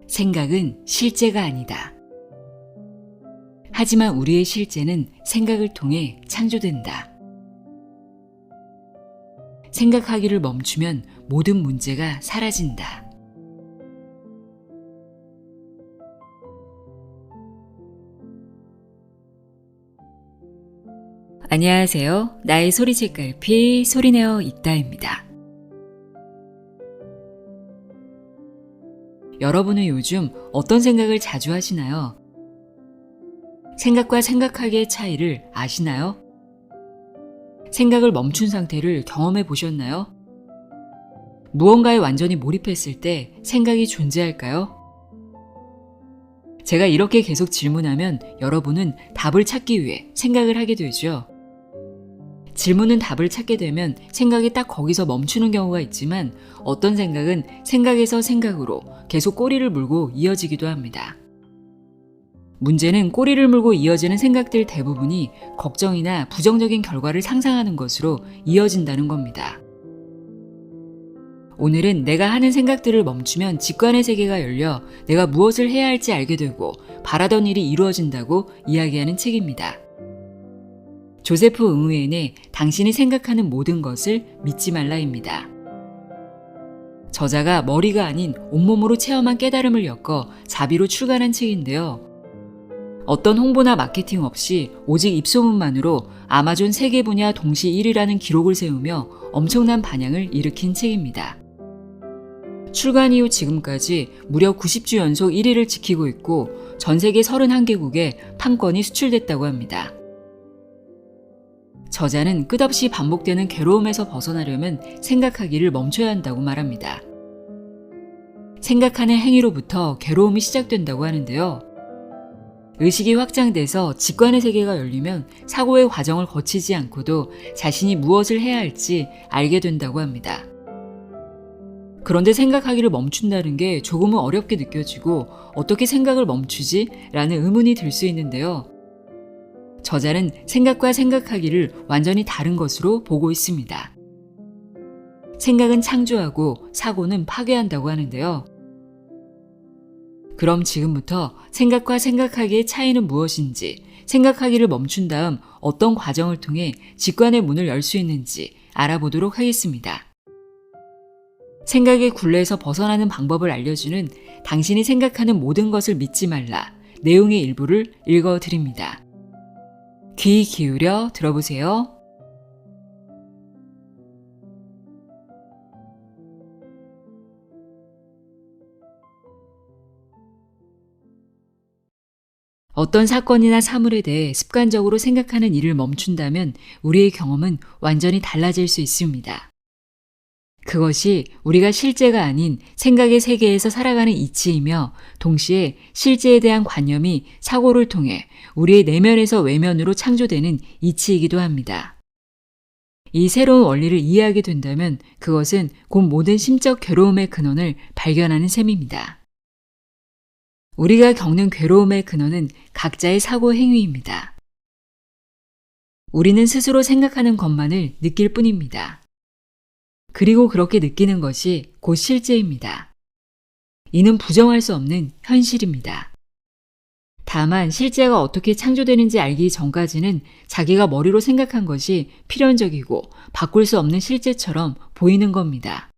생각은 실제가 아니다. 하지만 우리의 실제는 생각을 통해 창조된다. 생각하기를 멈추면 모든 문제가 사라진다. 안녕하세요. 나의 소리 책갈피 소리내어 있다입니다. 여러분은 요즘 어떤 생각을 자주 하시나요? 생각과 생각하기의 차이를 아시나요? 생각을 멈춘 상태를 경험해 보셨나요? 무언가에 완전히 몰입했을 때 생각이 존재할까요? 제가 이렇게 계속 질문하면 여러분은 답을 찾기 위해 생각을 하게 되죠. 질문은 답을 찾게 되면 생각이 딱 거기서 멈추는 경우가 있지만 어떤 생각은 생각에서 생각으로 계속 꼬리를 물고 이어지기도 합니다. 문제는 꼬리를 물고 이어지는 생각들 대부분이 걱정이나 부정적인 결과를 상상하는 것으로 이어진다는 겁니다. 오늘은 내가 하는 생각들을 멈추면 직관의 세계가 열려 내가 무엇을 해야 할지 알게 되고 바라던 일이 이루어진다고 이야기하는 책입니다. 조세프 응우엔의 당신이 생각하는 모든 것을 믿지 말라입니다. 저자가 머리가 아닌 온몸으로 체험한 깨달음을 엮어 자비로 출간한 책인데요. 어떤 홍보나 마케팅 없이 오직 입소문만으로 아마존 세계 분야 동시 1위라는 기록을 세우며 엄청난 반향을 일으킨 책입니다. 출간 이후 지금까지 무려 90주 연속 1위를 지키고 있고 전 세계 31개국에 판권이 수출됐다고 합니다. 저자는 끝없이 반복되는 괴로움에서 벗어나려면 생각하기를 멈춰야 한다고 말합니다. 생각하는 행위로부터 괴로움이 시작된다고 하는데요. 의식이 확장돼서 직관의 세계가 열리면 사고의 과정을 거치지 않고도 자신이 무엇을 해야 할지 알게 된다고 합니다. 그런데 생각하기를 멈춘다는 게 조금은 어렵게 느껴지고 어떻게 생각을 멈추지? 라는 의문이 들 수 있는데요. 저자는 생각과 생각하기를 완전히 다른 것으로 보고 있습니다. 생각은 창조하고 사고는 파괴한다고 하는데요. 그럼 지금부터 생각과 생각하기의 차이는 무엇인지, 생각하기를 멈춘 다음 어떤 과정을 통해 직관의 문을 열 수 있는지 알아보도록 하겠습니다. 생각의 굴레에서 벗어나는 방법을 알려주는 당신이 생각하는 모든 것을 믿지 말라 내용의 일부를 읽어드립니다. 귀 기울여 들어보세요. 어떤 사건이나 사물에 대해 습관적으로 생각하는 일을 멈춘다면 우리의 경험은 완전히 달라질 수 있습니다. 그것이 우리가 실제가 아닌 생각의 세계에서 살아가는 이치이며 동시에 실제에 대한 관념이 사고를 통해 우리의 내면에서 외면으로 창조되는 이치이기도 합니다. 이 새로운 원리를 이해하게 된다면 그것은 곧 모든 심적 괴로움의 근원을 발견하는 셈입니다. 우리가 겪는 괴로움의 근원은 각자의 사고 행위입니다. 우리는 스스로 생각하는 것만을 느낄 뿐입니다. 그리고 그렇게 느끼는 것이 곧 실제입니다. 이는 부정할 수 없는 현실입니다. 다만 실제가 어떻게 창조되는지 알기 전까지는 자기가 머리로 생각한 것이 필연적이고 바꿀 수 없는 실제처럼 보이는 겁니다.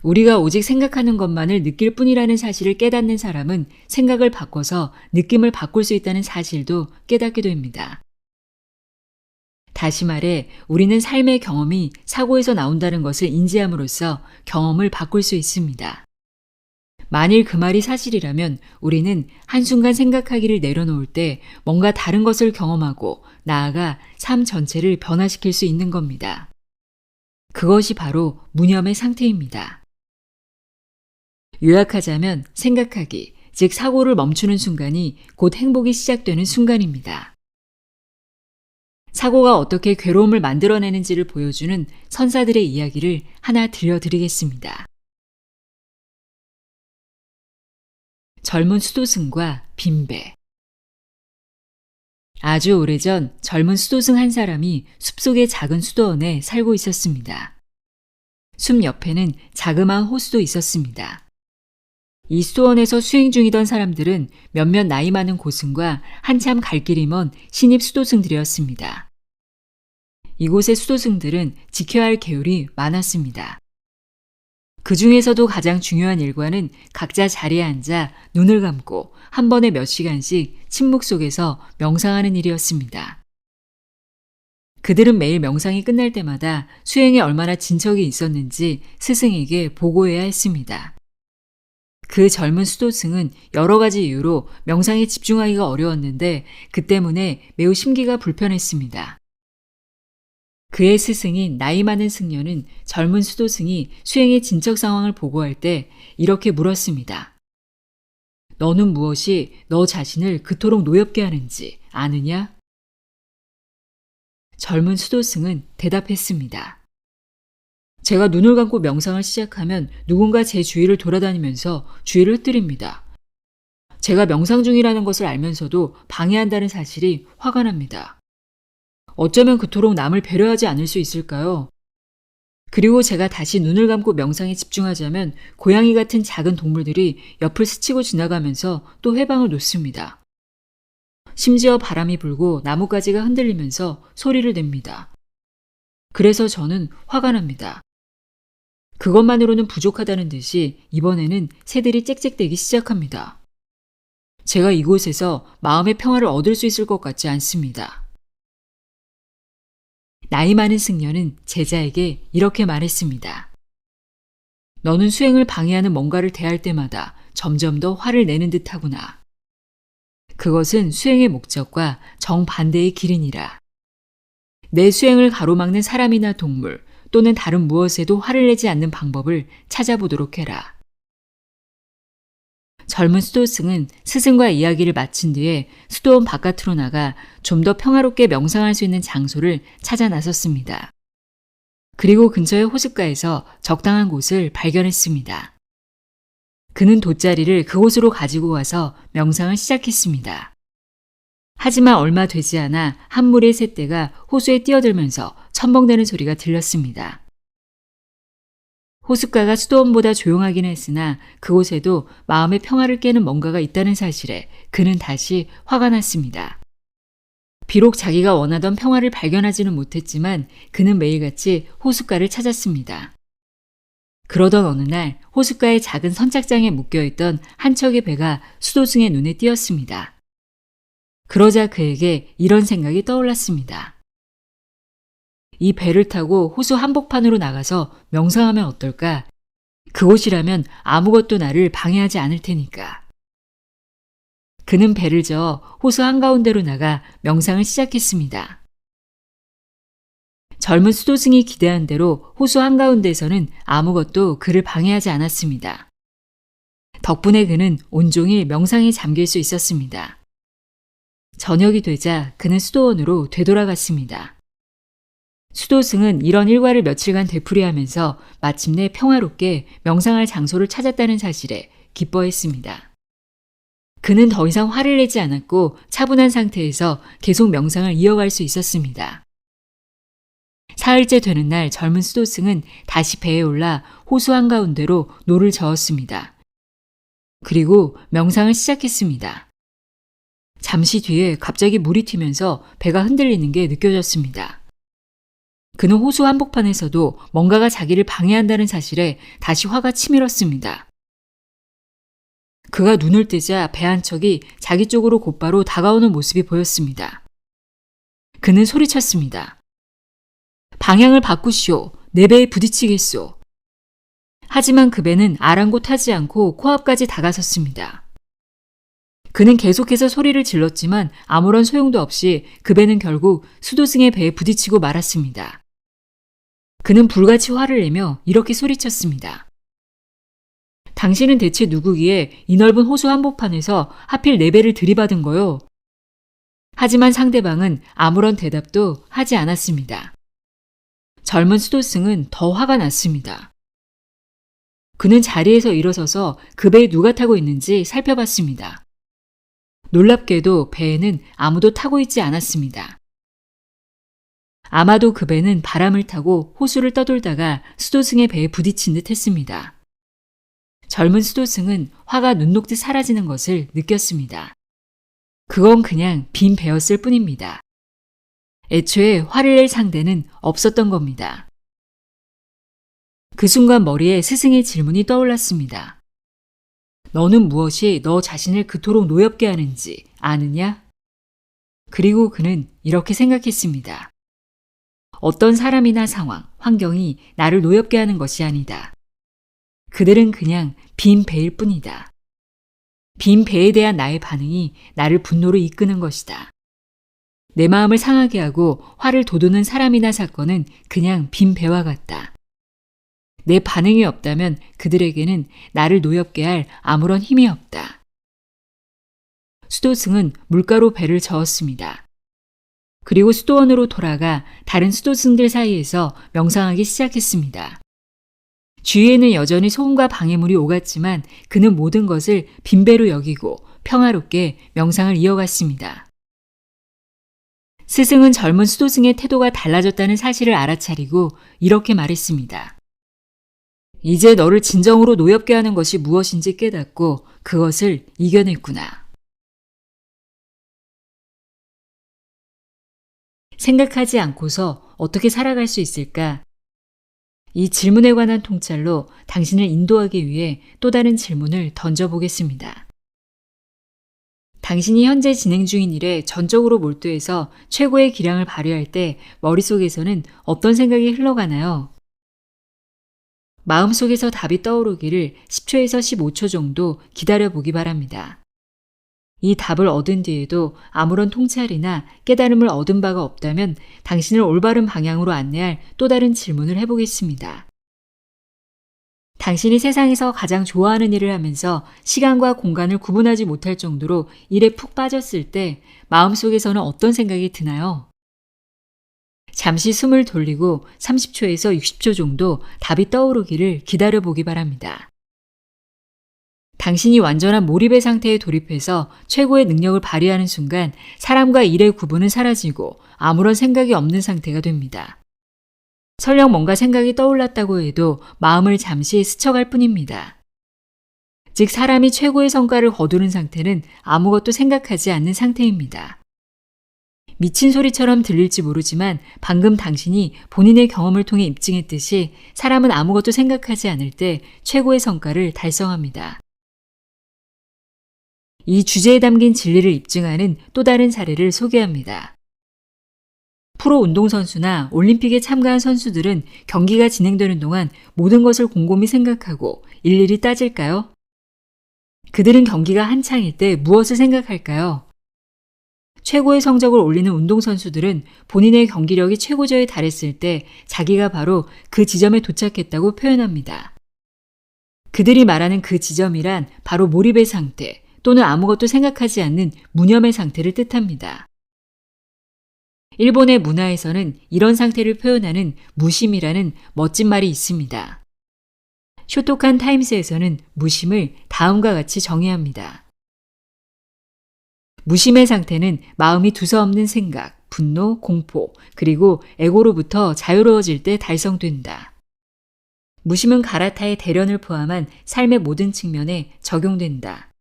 우리가 오직 생각하는 것만을 느낄 뿐이라는 사실을 깨닫는 사람은 생각을 바꿔서 느낌을 바꿀 수 있다는 사실도 깨닫게 됩니다. 다시 말해 우리는 삶의 경험이 사고에서 나온다는 것을 인지함으로써 경험을 바꿀 수 있습니다. 만일 그 말이 사실이라면 우리는 한순간 생각하기를 내려놓을 때 뭔가 다른 것을 경험하고 나아가 삶 전체를 변화시킬 수 있는 겁니다. 그것이 바로 무념의 상태입니다. 요약하자면 생각하기, 즉 사고를 멈추는 순간이 곧 행복이 시작되는 순간입니다. 사고가 어떻게 괴로움을 만들어내는지를 보여주는 선사들의 이야기를 하나 들려드리겠습니다. 젊은 수도승과 빈배. 아주 오래전 젊은 수도승 한 사람이 숲속의 작은 수도원에 살고 있었습니다. 숲 옆에는 자그마한 호수도 있었습니다. 이 수도원에서 수행 중이던 사람들은 몇몇 나이 많은 고승과 한참 갈 길이 먼 신입 수도승들이었습니다. 이곳의 수도승들은 지켜야 할 계율이 많았습니다. 그 중에서도 가장 중요한 일과는 각자 자리에 앉아 눈을 감고 한 번에 몇 시간씩 침묵 속에서 명상하는 일이었습니다. 그들은 매일 명상이 끝날 때마다 수행에 얼마나 진척이 있었는지 스승에게 보고해야 했습니다. 그 젊은 수도승은 여러 가지 이유로 명상에 집중하기가 어려웠는데 그 때문에 매우 심기가 불편했습니다. 그의 스승인 나이 많은 승려는 젊은 수도승이 수행의 진척 상황을 보고할 때 이렇게 물었습니다. 너는 무엇이 너 자신을 그토록 노엽게 하는지 아느냐? 젊은 수도승은 대답했습니다. 제가 눈을 감고 명상을 시작하면 누군가 제 주위를 돌아다니면서 주의를 흩뜨립니다. 제가 명상 중이라는 것을 알면서도 방해한다는 사실이 화가 납니다. 어쩌면 그토록 남을 배려하지 않을 수 있을까요? 그리고 제가 다시 눈을 감고 명상에 집중하자면 고양이 같은 작은 동물들이 옆을 스치고 지나가면서 또 해방을 놓습니다. 심지어 바람이 불고 나뭇가지가 흔들리면서 소리를 냅니다. 그래서 저는 화가 납니다. 그것만으로는 부족하다는 듯이 이번에는 새들이 짹짹대기 시작합니다. 제가 이곳에서 마음의 평화를 얻을 수 있을 것 같지 않습니다. 나이 많은 승려는 제자에게 이렇게 말했습니다. 너는 수행을 방해하는 뭔가를 대할 때마다 점점 더 화를 내는 듯하구나. 그것은 수행의 목적과 정반대의 길이니라. 내 수행을 가로막는 사람이나 동물 또는 다른 무엇에도 화를 내지 않는 방법을 찾아보도록 해라. 젊은 수도승은 스승과 이야기를 마친 뒤에 수도원 바깥으로 나가 좀 더 평화롭게 명상할 수 있는 장소를 찾아 나섰습니다. 그리고 근처의 호숫가에서 적당한 곳을 발견했습니다. 그는 돗자리를 그곳으로 가지고 와서 명상을 시작했습니다. 하지만 얼마 되지 않아 한 무리의 새떼가 호수에 뛰어들면서 첨벙대는 소리가 들렸습니다. 호숫가가 수도원보다 조용하긴 했으나 그곳에도 마음의 평화를 깨는 뭔가가 있다는 사실에 그는 다시 화가 났습니다. 비록 자기가 원하던 평화를 발견하지는 못했지만 그는 매일같이 호숫가를 찾았습니다. 그러던 어느 날 호숫가의 작은 선착장에 묶여있던 한 척의 배가 수도승의 눈에 띄었습니다. 그러자 그에게 이런 생각이 떠올랐습니다. 이 배를 타고 호수 한복판으로 나가서 명상하면 어떨까? 그곳이라면 아무것도 나를 방해하지 않을 테니까. 그는 배를 저어 호수 한가운데로 나가 명상을 시작했습니다. 젊은 수도승이 기대한 대로 호수 한가운데에서는 아무것도 그를 방해하지 않았습니다. 덕분에 그는 온종일 명상에 잠길 수 있었습니다. 저녁이 되자 그는 수도원으로 되돌아갔습니다. 수도승은 이런 일과를 며칠간 되풀이하면서 마침내 평화롭게 명상할 장소를 찾았다는 사실에 기뻐했습니다. 그는 더 이상 화를 내지 않았고 차분한 상태에서 계속 명상을 이어갈 수 있었습니다. 사흘째 되는 날 젊은 수도승은 다시 배에 올라 호수 한가운데로 노를 저었습니다. 그리고 명상을 시작했습니다. 잠시 뒤에 갑자기 물이 튀면서 배가 흔들리는 게 느껴졌습니다. 그는 호수 한복판에서도 뭔가가 자기를 방해한다는 사실에 다시 화가 치밀었습니다. 그가 눈을 뜨자 배 한 척이 자기 쪽으로 곧바로 다가오는 모습이 보였습니다. 그는 소리쳤습니다. 방향을 바꾸시오. 내 배에 부딪히겠소. 하지만 그 배는 아랑곳하지 않고 코앞까지 다가섰습니다. 그는 계속해서 소리를 질렀지만 아무런 소용도 없이 그 배는 결국 수도승의 배에 부딪히고 말았습니다. 그는 불같이 화를 내며 이렇게 소리쳤습니다. 당신은 대체 누구기에 이 넓은 호수 한복판에서 하필 내 배를 들이받은 거요? 하지만 상대방은 아무런 대답도 하지 않았습니다. 젊은 수도승은 더 화가 났습니다. 그는 자리에서 일어서서 그 배에 누가 타고 있는지 살펴봤습니다. 놀랍게도 배에는 아무도 타고 있지 않았습니다. 아마도 그 배는 바람을 타고 호수를 떠돌다가 수도승의 배에 부딪힌 듯 했습니다. 젊은 수도승은 화가 눈 녹듯 사라지는 것을 느꼈습니다. 그건 그냥 빈 배였을 뿐입니다. 애초에 화를 낼 상대는 없었던 겁니다. 그 순간 머리에 스승의 질문이 떠올랐습니다. 너는 무엇이 너 자신을 그토록 노엽게 하는지 아느냐? 그리고 그는 이렇게 생각했습니다. 어떤 사람이나 상황, 환경이 나를 노엽게 하는 것이 아니다. 그들은 그냥 빈 배일 뿐이다. 빈 배에 대한 나의 반응이 나를 분노로 이끄는 것이다. 내 마음을 상하게 하고 화를 돋우는 사람이나 사건은 그냥 빈 배와 같다. 내 반응이 없다면 그들에게는 나를 노엽게 할 아무런 힘이 없다. 수도승은 물가로 배를 저었습니다. 그리고 수도원으로 돌아가 다른 수도승들 사이에서 명상하기 시작했습니다. 주위에는 여전히 소음과 방해물이 오갔지만 그는 모든 것을 빈배로 여기고 평화롭게 명상을 이어갔습니다. 스승은 젊은 수도승의 태도가 달라졌다는 사실을 알아차리고 이렇게 말했습니다. 이제 너를 진정으로 노엽게 하는 것이 무엇인지 깨닫고 그것을 이겨냈구나. 생각하지 않고서 어떻게 살아갈 수 있을까? 이 질문에 관한 통찰로 당신을 인도하기 위해 또 다른 질문을 던져보겠습니다. 당신이 현재 진행 중인 일에 전적으로 몰두해서 최고의 기량을 발휘할 때 머릿속에서는 어떤 생각이 흘러가나요? 마음속에서 답이 떠오르기를 10초에서 15초 정도 기다려보기 바랍니다. 이 답을 얻은 뒤에도 아무런 통찰이나 깨달음을 얻은 바가 없다면 당신을 올바른 방향으로 안내할 또 다른 질문을 해보겠습니다. 당신이 세상에서 가장 좋아하는 일을 하면서 시간과 공간을 구분하지 못할 정도로 일에 푹 빠졌을 때 마음속에서는 어떤 생각이 드나요? 잠시 숨을 돌리고 30초에서 60초 정도 답이 떠오르기를 기다려보기 바랍니다. 당신이 완전한 몰입의 상태에 돌입해서 최고의 능력을 발휘하는 순간 사람과 일의 구분은 사라지고 아무런 생각이 없는 상태가 됩니다. 설령 뭔가 생각이 떠올랐다고 해도 마음을 잠시 스쳐갈 뿐입니다. 즉 사람이 최고의 성과를 거두는 상태는 아무것도 생각하지 않는 상태입니다. 미친 소리처럼 들릴지 모르지만 방금 당신이 본인의 경험을 통해 입증했듯이 사람은 아무것도 생각하지 않을 때 최고의 성과를 달성합니다. 이 주제에 담긴 진리를 입증하는 또 다른 사례를 소개합니다. 프로 운동선수나 올림픽에 참가한 선수들은 경기가 진행되는 동안 모든 것을 곰곰이 생각하고 일일이 따질까요? 그들은 경기가 한창일 때 무엇을 생각할까요? 최고의 성적을 올리는 운동선수들은 본인의 경기력이 최고조에 달했을 때 자기가 바로 그 지점에 도착했다고 표현합니다. 그들이 말하는 그 지점이란 바로 몰입의 상태 또는 아무것도 생각하지 않는 무념의 상태를 뜻합니다. 일본의 문화에서는 이런 상태를 표현하는 무심이라는 멋진 말이 있습니다. 쇼토칸 타임스에서는 무심을 다음과 같이 정의합니다. 무심의 상태는 마음이 두서없는 생각, 분노, 공포, 그리고 에고로부터 자유로워질 때 달성된다. 무심은 가라타의 대련을 포함한 삶의 모든 측면에 적용된다.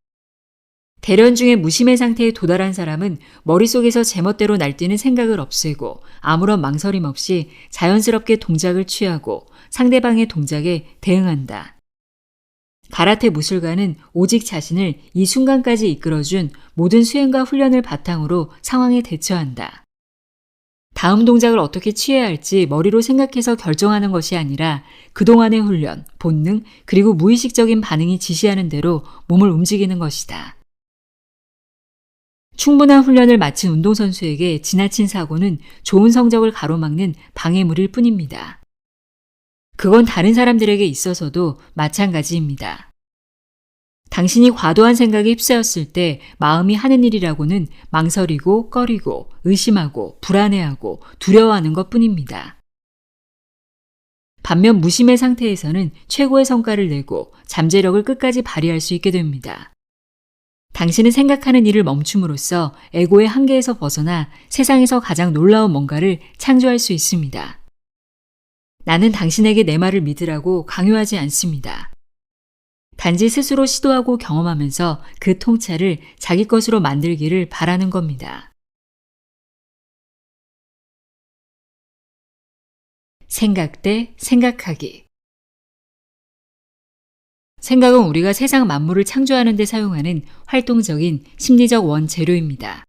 대련 중에 무심의 상태에 도달한 사람은 머릿속에서 제멋대로 날뛰는 생각을 없애고 아무런 망설임 없이 자연스럽게 동작을 취하고 상대방의 동작에 대응한다. 가라테 무술가는 오직 자신을 이 순간까지 이끌어준 모든 수행과 훈련을 바탕으로 상황에 대처한다. 다음 동작을 어떻게 취해야 할지 머리로 생각해서 결정하는 것이 아니라 그동안의 훈련, 본능, 그리고 무의식적인 반응이 지시하는 대로 몸을 움직이는 것이다. 충분한 훈련을 마친 운동선수에게 지나친 사고는 좋은 성적을 가로막는 방해물일 뿐입니다. 그건 다른 사람들에게 있어서도 마찬가지입니다. 당신이 과도한 생각에 휩싸였을 때 마음이 하는 일이라고는 망설이고 꺼리고 의심하고 불안해하고 두려워하는 것뿐입니다. 반면 무심의 상태에서는 최고의 성과를 내고 잠재력을 끝까지 발휘할 수 있게 됩니다. 당신은 생각하는 일을 멈춤으로써 에고의 한계에서 벗어나 세상에서 가장 놀라운 뭔가를 창조할 수 있습니다. 나는 당신에게 내 말을 믿으라고 강요하지 않습니다. 단지 스스로 시도하고 경험하면서 그 통찰을 자기 것으로 만들기를 바라는 겁니다. 생각 대 생각하기. 생각은 우리가 세상 만물을 창조하는 데 사용하는 활동적인 심리적 원재료입니다.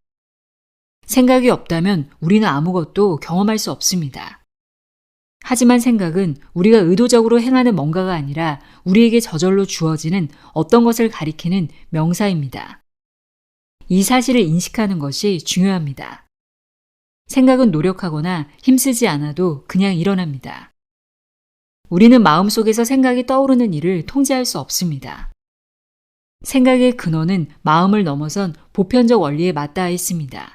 생각이 없다면 우리는 아무것도 경험할 수 없습니다. 하지만 생각은 우리가 의도적으로 행하는 뭔가가 아니라 우리에게 저절로 주어지는 어떤 것을 가리키는 명사입니다. 이 사실을 인식하는 것이 중요합니다. 생각은 노력하거나 힘쓰지 않아도 그냥 일어납니다. 우리는 마음속에서 생각이 떠오르는 일을 통제할 수 없습니다. 생각의 근원은 마음을 넘어선 보편적 원리에 맞닿아 있습니다.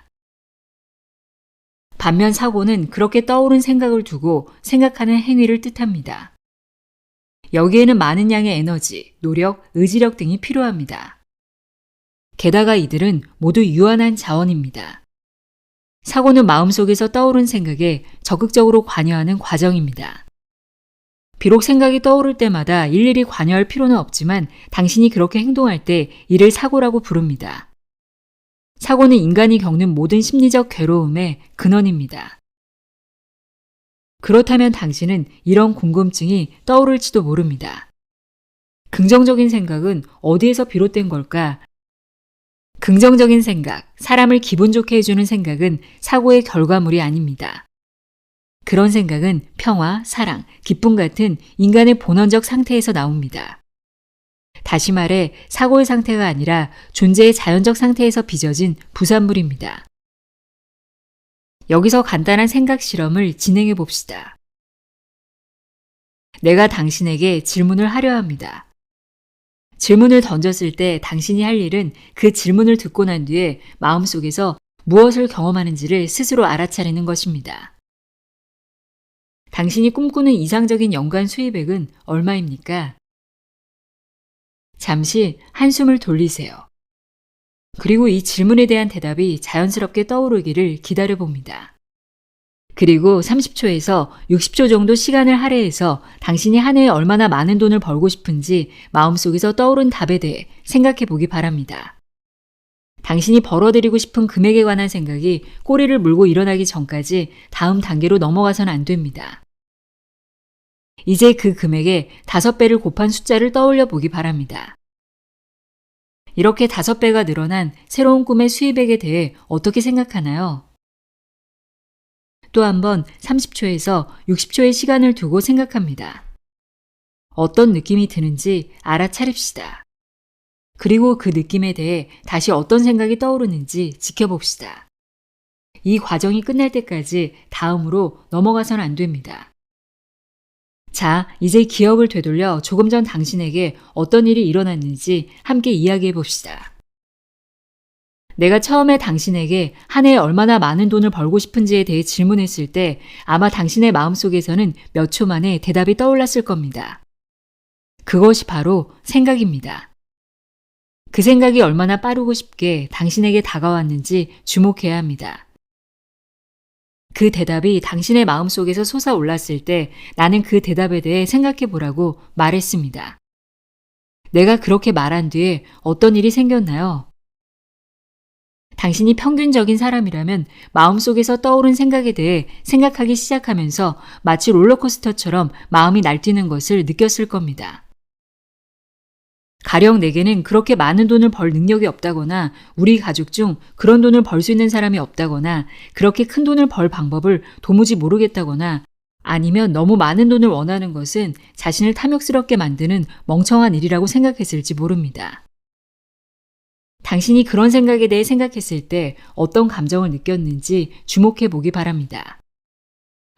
반면 사고는 그렇게 떠오른 생각을 두고 생각하는 행위를 뜻합니다. 여기에는 많은 양의 에너지, 노력, 의지력 등이 필요합니다. 게다가 이들은 모두 유한한 자원입니다. 사고는 마음속에서 떠오른 생각에 적극적으로 관여하는 과정입니다. 비록 생각이 떠오를 때마다 일일이 관여할 필요는 없지만 당신이 그렇게 행동할 때 이를 사고라고 부릅니다. 사고는 인간이 겪는 모든 심리적 괴로움의 근원입니다. 그렇다면 당신은 이런 궁금증이 떠오를지도 모릅니다. 긍정적인 생각은 어디에서 비롯된 걸까? 긍정적인 생각, 사람을 기분 좋게 해주는 생각은 사고의 결과물이 아닙니다. 그런 생각은 평화, 사랑, 기쁨 같은 인간의 본원적 상태에서 나옵니다. 다시 말해 사고의 상태가 아니라 존재의 자연적 상태에서 빚어진 부산물입니다. 여기서 간단한 생각 실험을 진행해 봅시다. 내가 당신에게 질문을 하려 합니다. 질문을 던졌을 때 당신이 할 일은 그 질문을 듣고 난 뒤에 마음속에서 무엇을 경험하는지를 스스로 알아차리는 것입니다. 당신이 꿈꾸는 이상적인 연간 수입액은 얼마입니까? 잠시 한숨을 돌리세요. 그리고 이 질문에 대한 대답이 자연스럽게 떠오르기를 기다려봅니다. 그리고 30초에서 60초 정도 시간을 할애해서 당신이 한 해에 얼마나 많은 돈을 벌고 싶은지 마음속에서 떠오른 답에 대해 생각해 보기 바랍니다. 당신이 벌어들이고 싶은 금액에 관한 생각이 꼬리를 물고 일어나기 전까지 다음 단계로 넘어가선 안 됩니다. 이제 그 금액에 5배를 곱한 숫자를 떠올려 보기 바랍니다. 이렇게 5배가 늘어난 새로운 꿈의 수입액에 대해 어떻게 생각하나요? 또 한 번 30초에서 60초의 시간을 두고 생각합니다. 어떤 느낌이 드는지 알아차립시다. 그리고 그 느낌에 대해 다시 어떤 생각이 떠오르는지 지켜봅시다. 이 과정이 끝날 때까지 다음으로 넘어가선 안 됩니다. 자, 이제 기억을 되돌려 조금 전 당신에게 어떤 일이 일어났는지 함께 이야기해 봅시다. 내가 처음에 당신에게 한 해에 얼마나 많은 돈을 벌고 싶은지에 대해 질문했을 때 아마 당신의 마음속에서는 몇 초 만에 대답이 떠올랐을 겁니다. 그것이 바로 생각입니다. 그 생각이 얼마나 빠르고 쉽게 당신에게 다가왔는지 주목해야 합니다. 그 대답이 당신의 마음속에서 솟아올랐을 때 나는 그 대답에 대해 생각해 보라고 말했습니다. 내가 그렇게 말한 뒤에 어떤 일이 생겼나요? 당신이 평균적인 사람이라면 마음속에서 떠오른 생각에 대해 생각하기 시작하면서 마치 롤러코스터처럼 마음이 날뛰는 것을 느꼈을 겁니다. 가령 내게는 그렇게 많은 돈을 벌 능력이 없다거나 우리 가족 중 그런 돈을 벌 수 있는 사람이 없다거나 그렇게 큰 돈을 벌 방법을 도무지 모르겠다거나 아니면 너무 많은 돈을 원하는 것은 자신을 탐욕스럽게 만드는 멍청한 일이라고 생각했을지 모릅니다. 당신이 그런 생각에 대해 생각했을 때 어떤 감정을 느꼈는지 주목해 보기 바랍니다.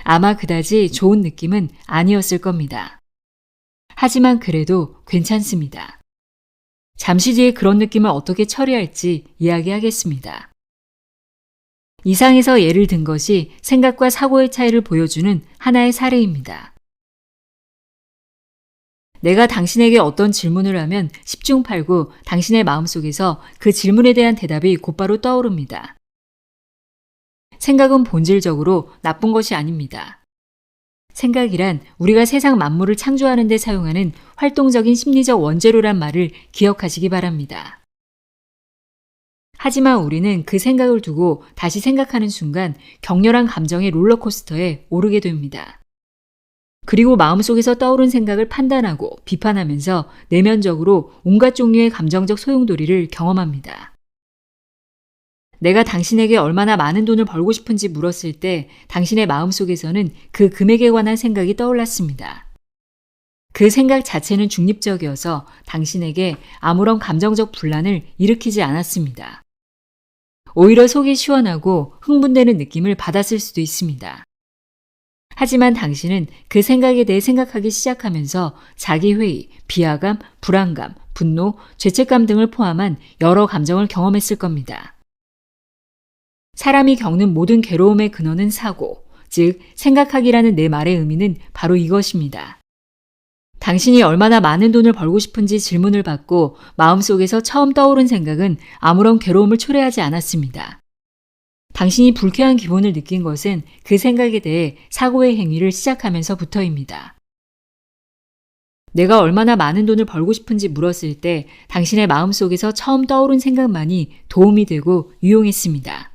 아마 그다지 좋은 느낌은 아니었을 겁니다. 하지만 그래도 괜찮습니다. 잠시 뒤에 그런 느낌을 어떻게 처리할지 이야기하겠습니다. 이상에서 예를 든 것이 생각과 사고의 차이를 보여주는 하나의 사례입니다. 내가 당신에게 어떤 질문을 하면 10중 8구 당신의 마음속에서 그 질문에 대한 대답이 곧바로 떠오릅니다. 생각은 본질적으로 나쁜 것이 아닙니다. 생각이란 우리가 세상 만물을 창조하는 데 사용하는 활동적인 심리적 원재료란 말을 기억하시기 바랍니다. 하지만 우리는 그 생각을 두고 다시 생각하는 순간 격렬한 감정의 롤러코스터에 오르게 됩니다. 그리고 마음속에서 떠오른 생각을 판단하고 비판하면서 내면적으로 온갖 종류의 감정적 소용돌이를 경험합니다. 내가 당신에게 얼마나 많은 돈을 벌고 싶은지 물었을 때 당신의 마음속에서는 그 금액에 관한 생각이 떠올랐습니다. 그 생각 자체는 중립적이어서 당신에게 아무런 감정적 분란을 일으키지 않았습니다. 오히려 속이 시원하고 흥분되는 느낌을 받았을 수도 있습니다. 하지만 당신은 그 생각에 대해 생각하기 시작하면서 자기회의, 비하감, 불안감, 분노, 죄책감 등을 포함한 여러 감정을 경험했을 겁니다. 사람이 겪는 모든 괴로움의 근원은 사고, 즉 생각하기라는 내 말의 의미는 바로 이것입니다. 당신이 얼마나 많은 돈을 벌고 싶은지 질문을 받고 마음속에서 처음 떠오른 생각은 아무런 괴로움을 초래하지 않았습니다. 당신이 불쾌한 기분을 느낀 것은 그 생각에 대해 사고의 행위를 시작하면서부터입니다. 내가 얼마나 많은 돈을 벌고 싶은지 물었을 때 당신의 마음속에서 처음 떠오른 생각만이 도움이 되고 유용했습니다.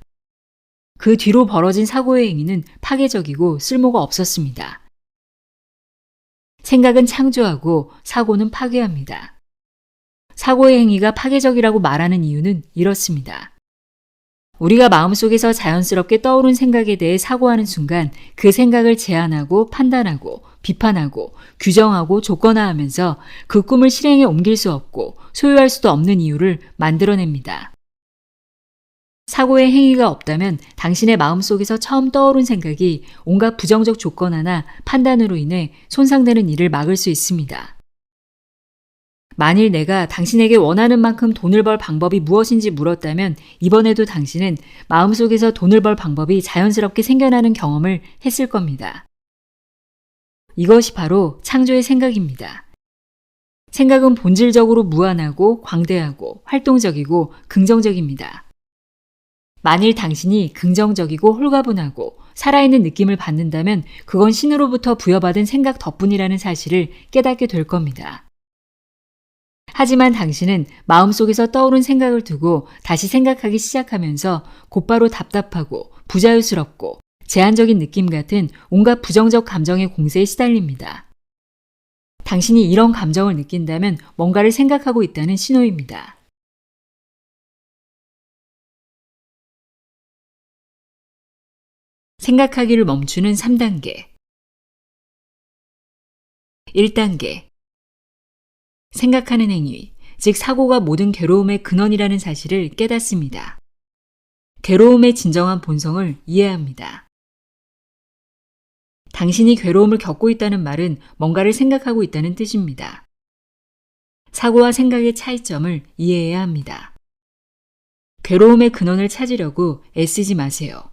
그 뒤로 벌어진 사고의 행위는 파괴적이고 쓸모가 없었습니다. 생각은 창조하고 사고는 파괴합니다. 사고의 행위가 파괴적이라고 말하는 이유는 이렇습니다. 우리가 마음속에서 자연스럽게 떠오른 생각에 대해 사고하는 순간 그 생각을 제한하고 판단하고 비판하고 규정하고 조건화하면서 그 꿈을 실행에 옮길 수 없고 소유할 수도 없는 이유를 만들어냅니다. 사고의 행위가 없다면 당신의 마음속에서 처음 떠오른 생각이 온갖 부정적 조건화나 판단으로 인해 손상되는 일을 막을 수 있습니다. 만일 내가 당신에게 원하는 만큼 돈을 벌 방법이 무엇인지 물었다면 이번에도 당신은 마음속에서 돈을 벌 방법이 자연스럽게 생겨나는 경험을 했을 겁니다. 이것이 바로 창조의 생각입니다. 생각은 본질적으로 무한하고 광대하고 활동적이고 긍정적입니다. 만일 당신이 긍정적이고 홀가분하고 살아있는 느낌을 받는다면 그건 신으로부터 부여받은 생각 덕분이라는 사실을 깨닫게 될 겁니다. 하지만 당신은 마음속에서 떠오른 생각을 두고 다시 생각하기 시작하면서 곧바로 답답하고 부자유스럽고 제한적인 느낌 같은 온갖 부정적 감정의 공세에 시달립니다. 당신이 이런 감정을 느낀다면 뭔가를 생각하고 있다는 신호입니다. 생각하기를 멈추는 3단계. 1단계. 생각하는 행위, 즉 사고가 모든 괴로움의 근원이라는 사실을 깨닫습니다. 괴로움의 진정한 본성을 이해합니다. 당신이 괴로움을 겪고 있다는 말은 뭔가를 생각하고 있다는 뜻입니다. 사고와 생각의 차이점을 이해해야 합니다. 괴로움의 근원을 찾으려고 애쓰지 마세요.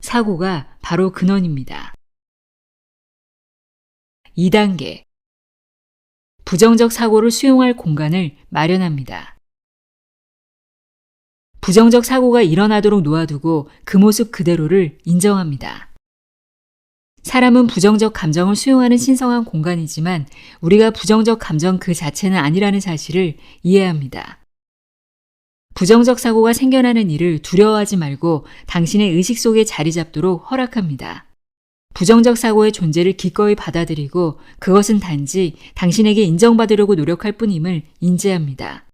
사고가 바로 근원입니다. 2단계. 부정적 사고를 수용할 공간을 마련합니다. 부정적 사고가 일어나도록 놓아두고 그 모습 그대로를 인정합니다. 사람은 부정적 감정을 수용하는 신성한 공간이지만 우리가 부정적 감정 그 자체는 아니라는 사실을 이해합니다. 부정적 사고가 생겨나는 일을 두려워하지 말고 당신의 의식 속에 자리 잡도록 허락합니다. 부정적 사고의 존재를 기꺼이 받아들이고 그것은 단지 당신에게 인정받으려고 노력할 뿐임을 인지합니다.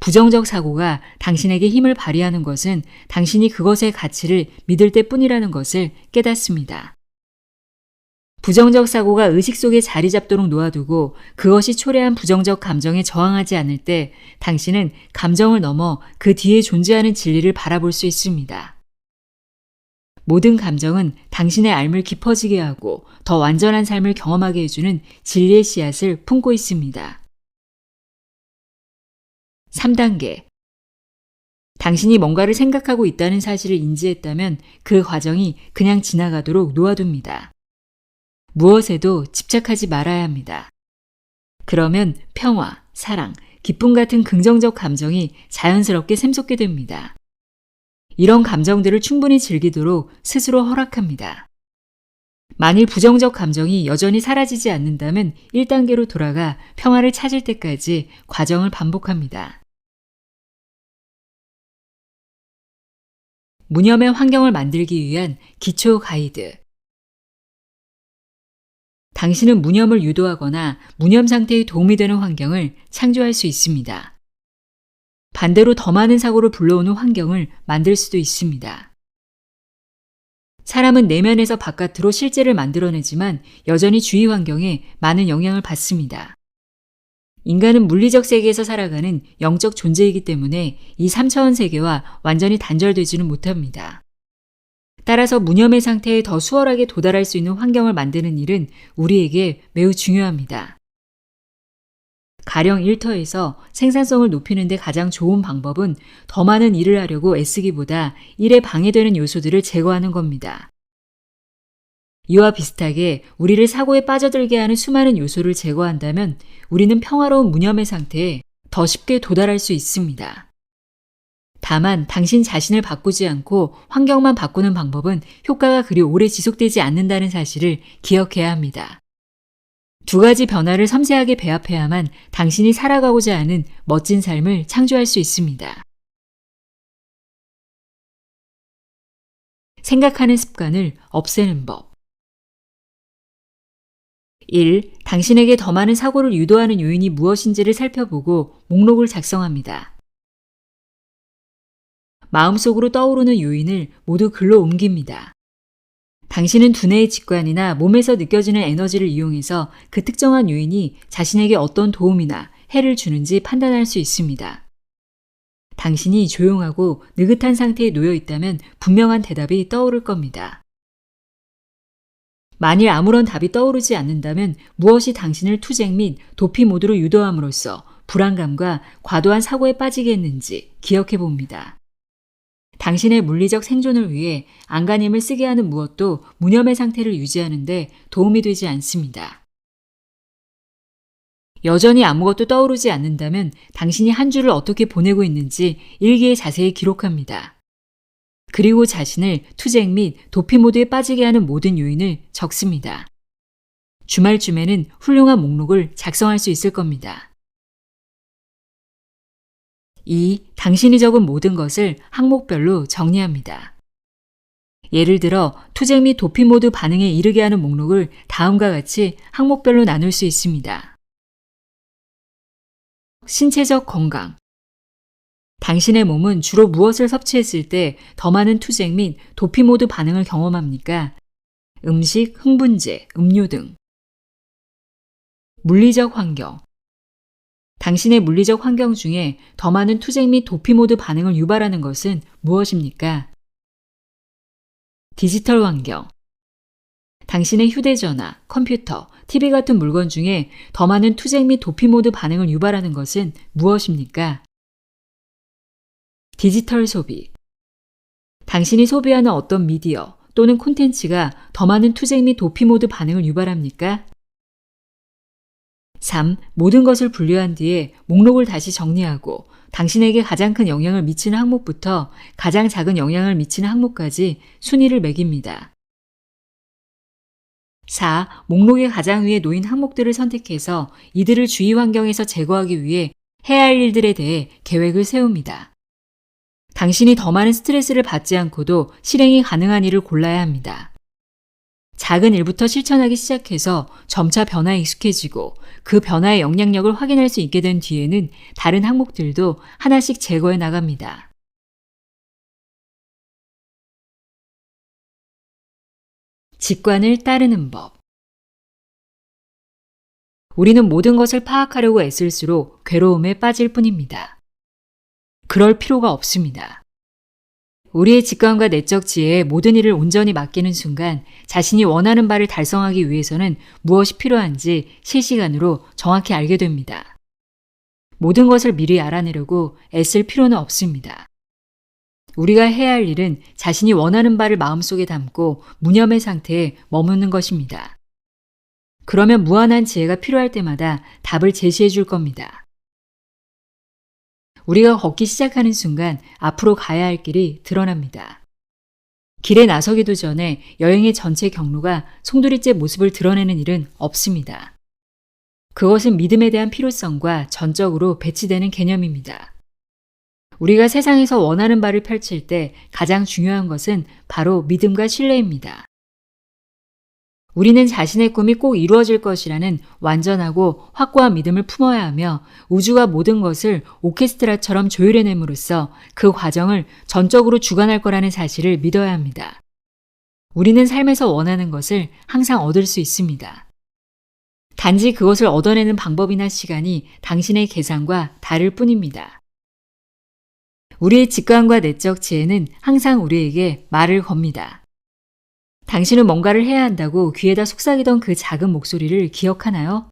부정적 사고가 당신에게 힘을 발휘하는 것은 당신이 그것의 가치를 믿을 때뿐이라는 것을 깨닫습니다. 부정적 사고가 의식 속에 자리 잡도록 놓아두고 그것이 초래한 부정적 감정에 저항하지 않을 때 당신은 감정을 넘어 그 뒤에 존재하는 진리를 바라볼 수 있습니다. 모든 감정은 당신의 삶을 깊어지게 하고 더 완전한 삶을 경험하게 해주는 진리의 씨앗을 품고 있습니다. 3단계. 당신이 뭔가를 생각하고 있다는 사실을 인지했다면 그 과정이 그냥 지나가도록 놓아둡니다. 무엇에도 집착하지 말아야 합니다. 그러면 평화, 사랑, 기쁨 같은 긍정적 감정이 자연스럽게 샘솟게 됩니다. 이런 감정들을 충분히 즐기도록 스스로 허락합니다. 만일 부정적 감정이 여전히 사라지지 않는다면 1단계로 돌아가 평화를 찾을 때까지 과정을 반복합니다. 무념의 환경을 만들기 위한 기초 가이드. 당신은 무념을 유도하거나 무념 상태에 도움이 되는 환경을 창조할 수 있습니다. 반대로 더 많은 사고를 불러오는 환경을 만들 수도 있습니다. 사람은 내면에서 바깥으로 실제를 만들어내지만 여전히 주위 환경에 많은 영향을 받습니다. 인간은 물리적 세계에서 살아가는 영적 존재이기 때문에 이 3차원 세계와 완전히 단절되지는 못합니다. 따라서 무념의 상태에 더 수월하게 도달할 수 있는 환경을 만드는 일은 우리에게 매우 중요합니다. 가령 일터에서 생산성을 높이는 데 가장 좋은 방법은 더 많은 일을 하려고 애쓰기보다 일에 방해되는 요소들을 제거하는 겁니다. 이와 비슷하게 우리를 사고에 빠져들게 하는 수많은 요소를 제거한다면 우리는 평화로운 무념의 상태에 더 쉽게 도달할 수 있습니다. 다만 당신 자신을 바꾸지 않고 환경만 바꾸는 방법은 효과가 그리 오래 지속되지 않는다는 사실을 기억해야 합니다. 두 가지 변화를 섬세하게 배합해야만 당신이 살아가고자 하는 멋진 삶을 창조할 수 있습니다. 생각하는 습관을 없애는 법. 1. 당신에게 더 많은 사고를 유도하는 요인이 무엇인지를 살펴보고 목록을 작성합니다. 마음속으로 떠오르는 요인을 모두 글로 옮깁니다. 당신은 두뇌의 직관이나 몸에서 느껴지는 에너지를 이용해서 그 특정한 요인이 자신에게 어떤 도움이나 해를 주는지 판단할 수 있습니다. 당신이 조용하고 느긋한 상태에 놓여 있다면 분명한 대답이 떠오를 겁니다. 만일 아무런 답이 떠오르지 않는다면 무엇이 당신을 투쟁 및 도피 모드로 유도함으로써 불안감과 과도한 사고에 빠지게 했는지 기억해 봅니다. 당신의 물리적 생존을 위해 안간힘을 쓰게 하는 무엇도 무념의 상태를 유지하는 데 도움이 되지 않습니다. 여전히 아무것도 떠오르지 않는다면 당신이 한 주를 어떻게 보내고 있는지 일기에 자세히 기록합니다. 그리고 자신을 투쟁 및 도피 모드에 빠지게 하는 모든 요인을 적습니다. 주말쯤에는 훌륭한 목록을 작성할 수 있을 겁니다. 2. 당신이 적은 모든 것을 항목별로 정리합니다. 예를 들어 투쟁 및 도피 모드 반응에 이르게 하는 목록을 다음과 같이 항목별로 나눌 수 있습니다. 신체적 건강. 당신의 몸은 주로 무엇을 섭취했을 때 더 많은 투쟁 및 도피 모드 반응을 경험합니까? 음식, 흥분제, 음료 등. 물리적 환경. 당신의 물리적 환경 중에 더 많은 투쟁 및 도피 모드 반응을 유발하는 것은 무엇입니까? 디지털 환경. 당신의 휴대전화, 컴퓨터, TV 같은 물건 중에 더 많은 투쟁 및 도피 모드 반응을 유발하는 것은 무엇입니까? 디지털 소비. 당신이 소비하는 어떤 미디어 또는 콘텐츠가 더 많은 투쟁 및 도피 모드 반응을 유발합니까? 3. 모든 것을 분류한 뒤에 목록을 다시 정리하고 당신에게 가장 큰 영향을 미치는 항목부터 가장 작은 영향을 미치는 항목까지 순위를 매깁니다. 4. 목록의 가장 위에 놓인 항목들을 선택해서 이들을 주위 환경에서 제거하기 위해 해야 할 일들에 대해 계획을 세웁니다. 당신이 더 많은 스트레스를 받지 않고도 실행이 가능한 일을 골라야 합니다. 작은 일부터 실천하기 시작해서 점차 변화에 익숙해지고 그 변화의 영향력을 확인할 수 있게 된 뒤에는 다른 항목들도 하나씩 제거해 나갑니다. 직관을 따르는 법. 우리는 모든 것을 파악하려고 애쓸수록 괴로움에 빠질 뿐입니다. 그럴 필요가 없습니다. 우리의 직관과 내적 지혜에 모든 일을 온전히 맡기는 순간 자신이 원하는 바를 달성하기 위해서는 무엇이 필요한지 실시간으로 정확히 알게 됩니다. 모든 것을 미리 알아내려고 애쓸 필요는 없습니다. 우리가 해야 할 일은 자신이 원하는 바를 마음속에 담고 무념의 상태에 머무는 것입니다. 그러면 무한한 지혜가 필요할 때마다 답을 제시해 줄 겁니다. 우리가 걷기 시작하는 순간 앞으로 가야 할 길이 드러납니다. 길에 나서기도 전에 여행의 전체 경로가 송두리째 모습을 드러내는 일은 없습니다. 그것은 믿음에 대한 필요성과 전적으로 배치되는 개념입니다. 우리가 세상에서 원하는 바를 펼칠 때 가장 중요한 것은 바로 믿음과 신뢰입니다. 우리는 자신의 꿈이 꼭 이루어질 것이라는 완전하고 확고한 믿음을 품어야 하며 우주가 모든 것을 오케스트라처럼 조율해냄으로써 그 과정을 전적으로 주관할 거라는 사실을 믿어야 합니다. 우리는 삶에서 원하는 것을 항상 얻을 수 있습니다. 단지 그것을 얻어내는 방법이나 시간이 당신의 계산과 다를 뿐입니다. 우리의 직관과 내적 지혜는 항상 우리에게 말을 겁니다. 당신은 뭔가를 해야 한다고 귀에다 속삭이던 그 작은 목소리를 기억하나요?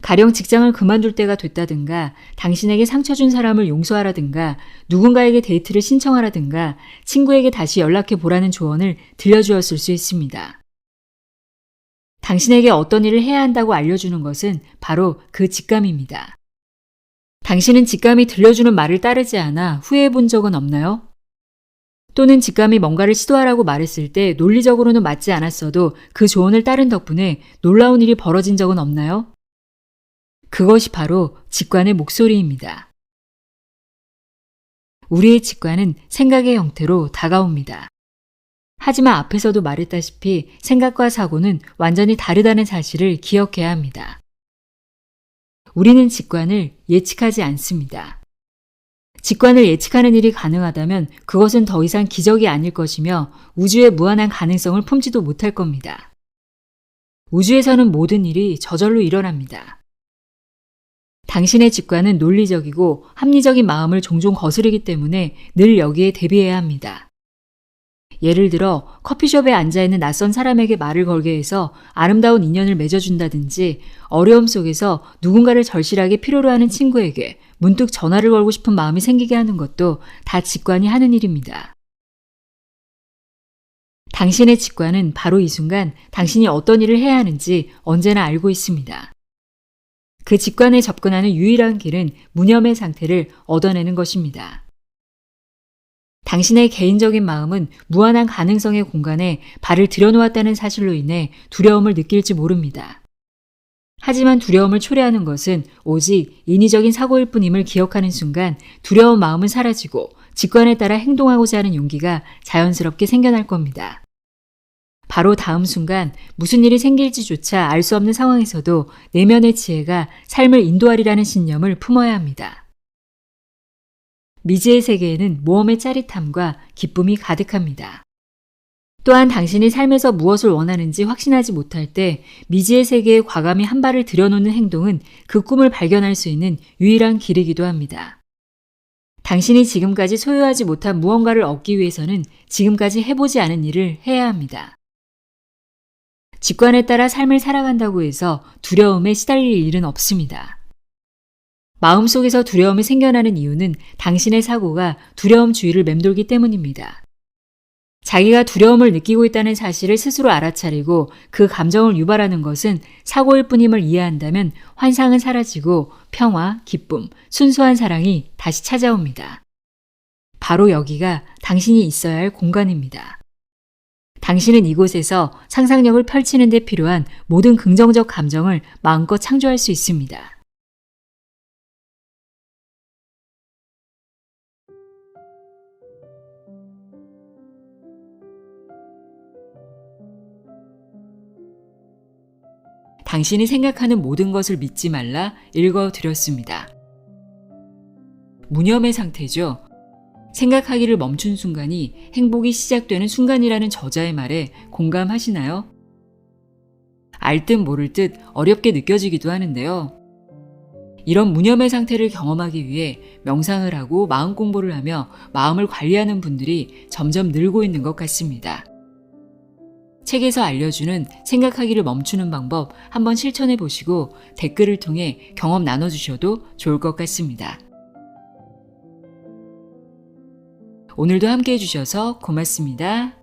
가령 직장을 그만둘 때가 됐다든가, 당신에게 상처 준 사람을 용서하라든가, 누군가에게 데이트를 신청하라든가, 친구에게 다시 연락해 보라는 조언을 들려주었을 수 있습니다. 당신에게 어떤 일을 해야 한다고 알려주는 것은 바로 그 직감입니다. 당신은 직감이 들려주는 말을 따르지 않아 후회해 본 적은 없나요? 또는 직감이 뭔가를 시도하라고 말했을 때 논리적으로는 맞지 않았어도 그 조언을 따른 덕분에 놀라운 일이 벌어진 적은 없나요? 그것이 바로 직관의 목소리입니다. 우리의 직관은 생각의 형태로 다가옵니다. 하지만 앞에서도 말했다시피 생각과 사고는 완전히 다르다는 사실을 기억해야 합니다. 우리는 직관을 예측하지 않습니다. 직관을 예측하는 일이 가능하다면 그것은 더 이상 기적이 아닐 것이며 우주의 무한한 가능성을 품지도 못할 겁니다. 우주에서는 모든 일이 저절로 일어납니다. 당신의 직관은 논리적이고 합리적인 마음을 종종 거스르기 때문에 늘 여기에 대비해야 합니다. 예를 들어 커피숍에 앉아있는 낯선 사람에게 말을 걸게 해서 아름다운 인연을 맺어준다든지, 어려움 속에서 누군가를 절실하게 필요로 하는 친구에게 문득 전화를 걸고 싶은 마음이 생기게 하는 것도 다 직관이 하는 일입니다. 당신의 직관은 바로 이 순간 당신이 어떤 일을 해야 하는지 언제나 알고 있습니다. 그 직관에 접근하는 유일한 길은 무념의 상태를 얻어내는 것입니다. 당신의 개인적인 마음은 무한한 가능성의 공간에 발을 들여놓았다는 사실로 인해 두려움을 느낄지 모릅니다. 하지만 두려움을 초래하는 것은 오직 인위적인 사고일 뿐임을 기억하는 순간 두려운 마음은 사라지고 직관에 따라 행동하고자 하는 용기가 자연스럽게 생겨날 겁니다. 바로 다음 순간 무슨 일이 생길지조차 알 수 없는 상황에서도 내면의 지혜가 삶을 인도하리라는 신념을 품어야 합니다. 미지의 세계에는 모험의 짜릿함과 기쁨이 가득합니다. 또한 당신이 삶에서 무엇을 원하는지 확신하지 못할 때 미지의 세계에 과감히 한 발을 들여놓는 행동은 그 꿈을 발견할 수 있는 유일한 길이기도 합니다. 당신이 지금까지 소유하지 못한 무언가를 얻기 위해서는 지금까지 해보지 않은 일을 해야 합니다. 직관에 따라 삶을 살아간다고 해서 두려움에 시달릴 일은 없습니다. 마음속에서 두려움이 생겨나는 이유는 당신의 사고가 두려움 주위를 맴돌기 때문입니다. 자기가 두려움을 느끼고 있다는 사실을 스스로 알아차리고 그 감정을 유발하는 것은 사고일 뿐임을 이해한다면 환상은 사라지고 평화, 기쁨, 순수한 사랑이 다시 찾아옵니다. 바로 여기가 당신이 있어야 할 공간입니다. 당신은 이곳에서 상상력을 펼치는 데 필요한 모든 긍정적 감정을 마음껏 창조할 수 있습니다. 당신이 생각하는 모든 것을 믿지 말라 읽어드렸습니다. 무념의 상태죠. 생각하기를 멈춘 순간이 행복이 시작되는 순간이라는 저자의 말에 공감하시나요? 알 듯 모를 듯 어렵게 느껴지기도 하는데요. 이런 무념의 상태를 경험하기 위해 명상을 하고 마음 공부를 하며 마음을 관리하는 분들이 점점 늘고 있는 것 같습니다. 책에서 알려주는 생각하기를 멈추는 방법 한번 실천해 보시고 댓글을 통해 경험 나눠주셔도 좋을 것 같습니다. 오늘도 함께 해주셔서 고맙습니다.